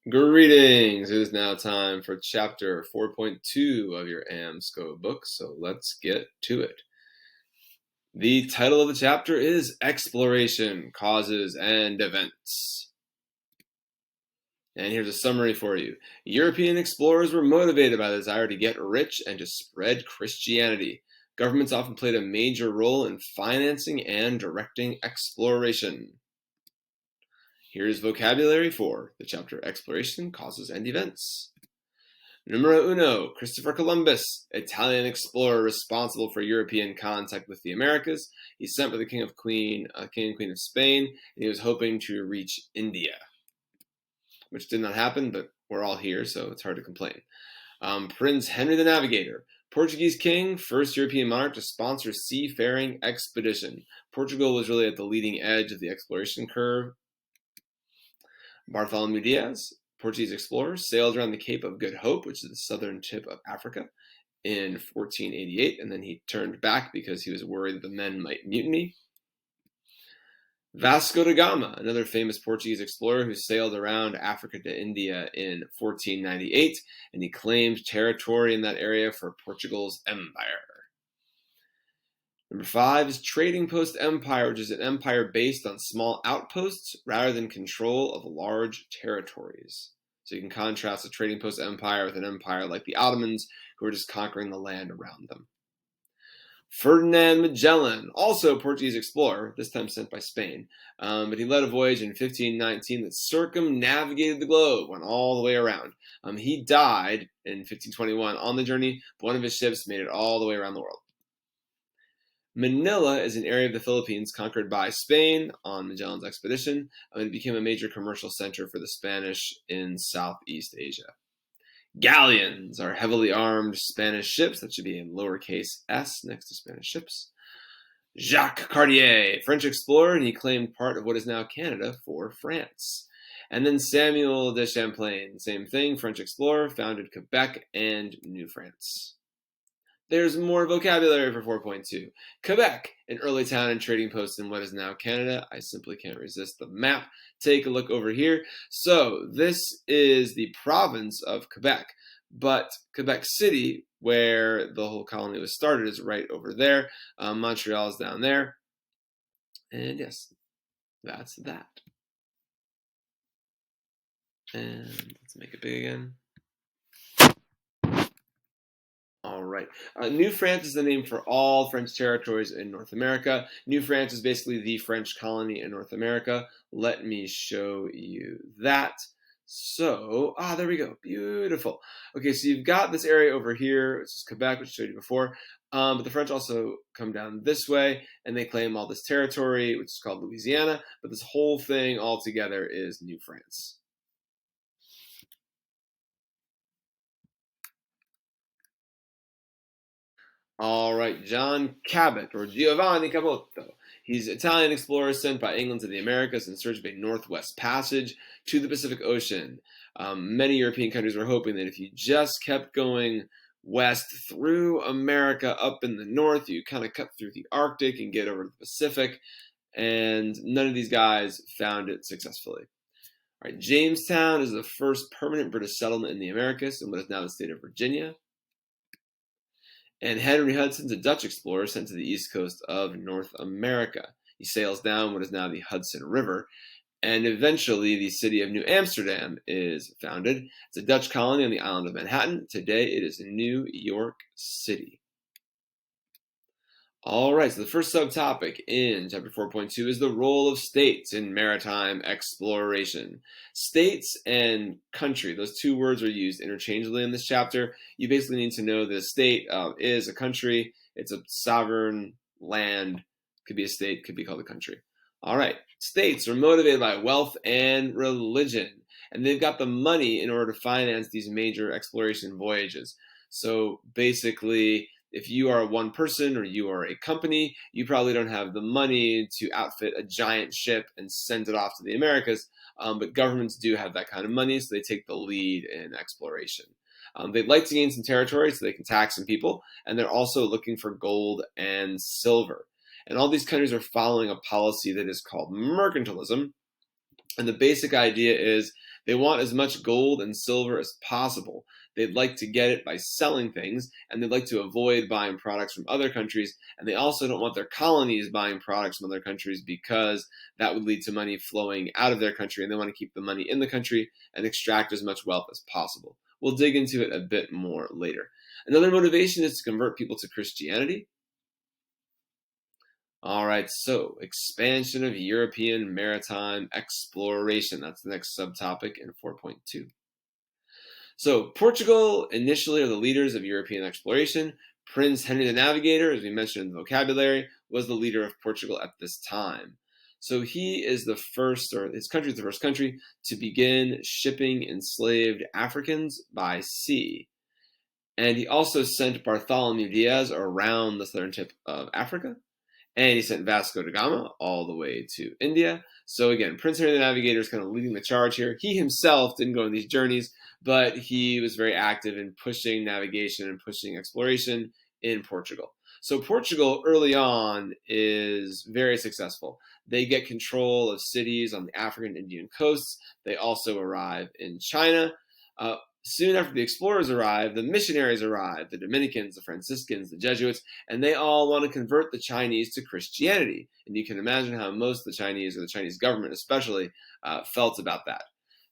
Greetings! It is now time for chapter 4.2 of your AMSCO book, so let's get to it. The title of the chapter is Exploration, Causes, and Events. And here's a summary for you. European explorers were motivated by the desire to get rich and to spread Christianity. Governments often played a major role in financing and directing exploration. Here's vocabulary for the chapter Exploration, Causes, and Events. Numero uno, Christopher Columbus, Italian explorer responsible for European contact with the Americas. He's sent by the King and Queen of Spain, and he was hoping to reach India, which did not happen, but we're all here, so it's hard to complain. Prince Henry the Navigator, Portuguese king, first European monarch to sponsor seafaring expedition. Portugal was really at the leading edge of the exploration curve. Bartholomew Diaz, Portuguese explorer, sailed around the Cape of Good Hope, which is the southern tip of Africa, in 1488, and then he turned back because he was worried that the men might mutiny. Vasco da Gama, another famous Portuguese explorer who sailed around Africa to India in 1498, and he claimed territory in that area for Portugal's empire. Number 5 is Trading Post Empire, which is an empire based on small outposts rather than control of large territories. So you can contrast a trading post empire with an empire like the Ottomans, who were just conquering the land around them. Ferdinand Magellan, also a Portuguese explorer, this time sent by Spain, but he led a voyage in 1519 that circumnavigated the globe, went all the way around. He died in 1521 on the journey, but one of his ships made it all the way around the world. Manila is an area of the Philippines conquered by Spain on Magellan's expedition, and it became a major commercial center for the Spanish in Southeast Asia. Galleons are heavily armed Spanish ships that should be in lowercase s next to Spanish ships. Jacques Cartier, French explorer, and he claimed part of what is now Canada for France. And then Samuel de Champlain, same thing, French explorer, founded Quebec and New France. There's more vocabulary for 4.2. Quebec, an early town and trading post in what is now Canada. I simply can't resist the map. Take a look over here. So this is the province of Quebec, but Quebec City, where the whole colony was started, is right over there. Montreal is down there. And yes, that's that. And let's make it big again. All right. New France is the name for all French territories in North America. New France is basically the French colony in North America. Let me show you that. So, there we go. Beautiful. Okay, so you've got this area over here, which is Quebec, which I showed you before. But the French also come down this way, and they claim all this territory, which is called Louisiana. But this whole thing altogether is New France. All right, John Cabot, or Giovanni Caboto. He's an Italian explorer sent by England to the Americas in search of a northwest passage to the Pacific Ocean. Many European countries were hoping that if you just kept going west through America up in the north, you kind of cut through the Arctic and get over to the Pacific, and none of these guys found it successfully. All right, Jamestown is the first permanent British settlement in the Americas in what is now the state of Virginia. And Henry Hudson's a Dutch explorer sent to the east coast of North America. He sails down what is now the Hudson River, and eventually the city of New Amsterdam is founded. It's a Dutch colony on the island of Manhattan. Today it is New York City. All right, so the first subtopic in chapter 4.2 is the role of states in maritime exploration. States and country, those two words are used interchangeably in this chapter. You basically need to know that a state is a country. It's a sovereign land. Could be a state, could be called a country. All right, states are motivated by wealth and religion, and they've got the money in order to finance these major exploration voyages. So basically, if you are one person or you are a company, you probably don't have the money to outfit a giant ship and send it off to the Americas, but governments do have that kind of money, so they take the lead in exploration. They'd like to gain some territory so they can tax some people, and they're also looking for gold and silver. And all these countries are following a policy that is called mercantilism, and the basic idea is They want as much gold and silver as possible. They'd like to get it by selling things, and they'd like to avoid buying products from other countries. And they also don't want their colonies buying products from other countries because that would lead to money flowing out of their country, and they want to keep the money in the country and extract as much wealth as possible. We'll dig into it a bit more later. Another motivation is to convert people to Christianity. All right, so expansion of European maritime exploration. That's the next subtopic in 4.2. So Portugal initially are the leaders of European exploration. Prince Henry the Navigator, as we mentioned in the vocabulary, was the leader of Portugal at this time. So he is the first, or his country is the first country to begin shipping enslaved Africans by sea. And he also sent Bartholomew Diaz around the southern tip of Africa. And he sent Vasco da Gama all the way to India. So again, Prince Henry the Navigator is kind of leading the charge here. He himself didn't go on these journeys, but he was very active in pushing navigation and pushing exploration in Portugal. So Portugal early on is very successful. They get control of cities on the African Indian coasts. They also arrive in China. Soon after the explorers arrive, the missionaries arrive, the Dominicans, the Franciscans, the Jesuits, and they all want to convert the Chinese to Christianity. And you can imagine how most of the Chinese, or the Chinese government especially, felt about that.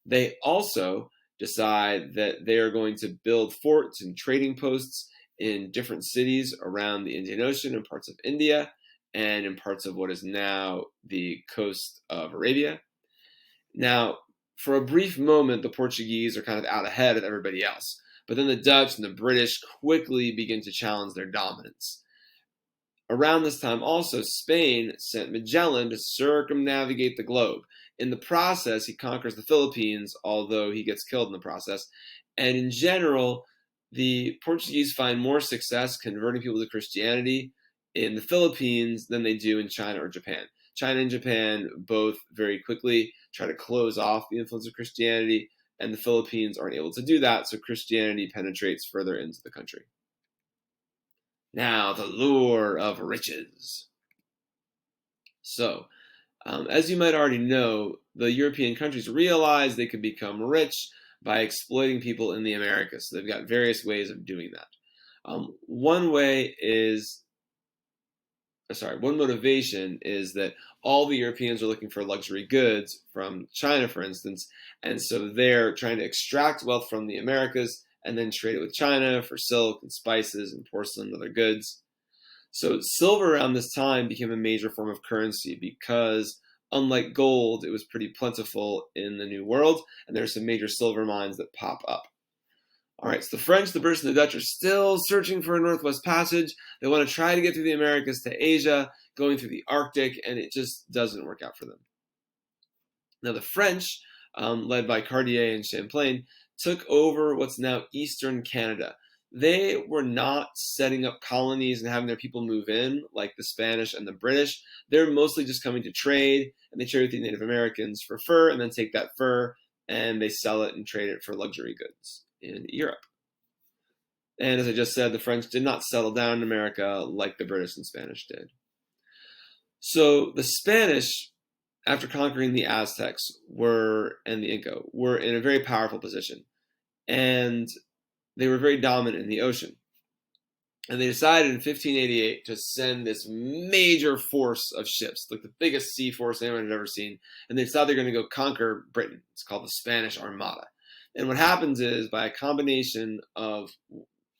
They also decide that they are going to build forts and trading posts in different cities around the Indian Ocean and parts of India and in parts of what is now the coast of Arabia. Now, for a brief moment, the Portuguese are kind of out ahead of everybody else. But then the Dutch and the British quickly begin to challenge their dominance. Around this time also, Spain sent Magellan to circumnavigate the globe. In the process, he conquers the Philippines, although he gets killed in the process. And in general, the Portuguese find more success converting people to Christianity in the Philippines than they do in China or Japan. China and Japan both very quickly try to close off the influence of Christianity, and the Philippines aren't able to do that, so Christianity penetrates further into the country. Now, the lure of riches. So, as you might already know, the European countries realized they could become rich by exploiting people in the Americas. So they've got various ways of doing that. One motivation is that all the Europeans are looking for luxury goods from China, for instance, and so they're trying to extract wealth from the Americas and then trade it with China for silk and spices and porcelain and other goods. So silver around this time became a major form of currency because, unlike gold, it was pretty plentiful in the New World, and there are some major silver mines that pop up. All right, so the French, the British, and the Dutch are still searching for a Northwest Passage. They want to try to get through the Americas to Asia, going through the Arctic, and it just doesn't work out for them. Now, the French, led by Cartier and Champlain, took over what's now eastern Canada. They were not setting up colonies and having their people move in like the Spanish and the British. They're mostly just coming to trade, and they trade with the Native Americans for fur, and then take that fur and they sell it and trade it for luxury goods in Europe. And as I just said, the French did not settle down in America like the British and Spanish did. So the Spanish, after conquering the Aztecs and the Inca, were in a very powerful position. And they were very dominant in the ocean. And they decided in 1588 to send this major force of ships, like the biggest sea force anyone had ever seen. And they decided they're going to go conquer Britain. It's called the Spanish Armada. And what happens is, by a combination of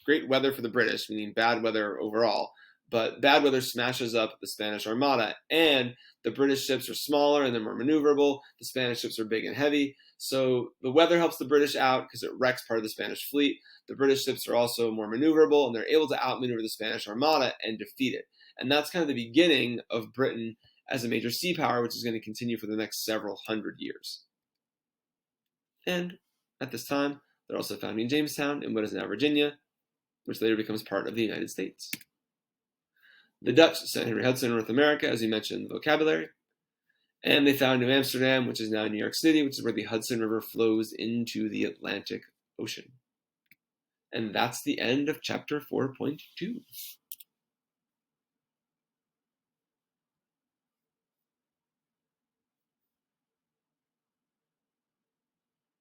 great weather for the British, meaning bad weather overall, but bad weather smashes up the Spanish Armada, and the British ships are smaller and they're more maneuverable. The Spanish ships are big and heavy. So the weather helps the British out because it wrecks part of the Spanish fleet. The British ships are also more maneuverable, and they're able to outmaneuver the Spanish Armada and defeat it. And that's kind of the beginning of Britain as a major sea power, which is going to continue for the next several hundred years. And at this time, they're also founding Jamestown in what is now Virginia, which later becomes part of the United States. The Dutch sent Henry Hudson to North America, as we mentioned in the vocabulary. And they found New Amsterdam, which is now New York City, which is where the Hudson River flows into the Atlantic Ocean. And that's the end of chapter 4.2.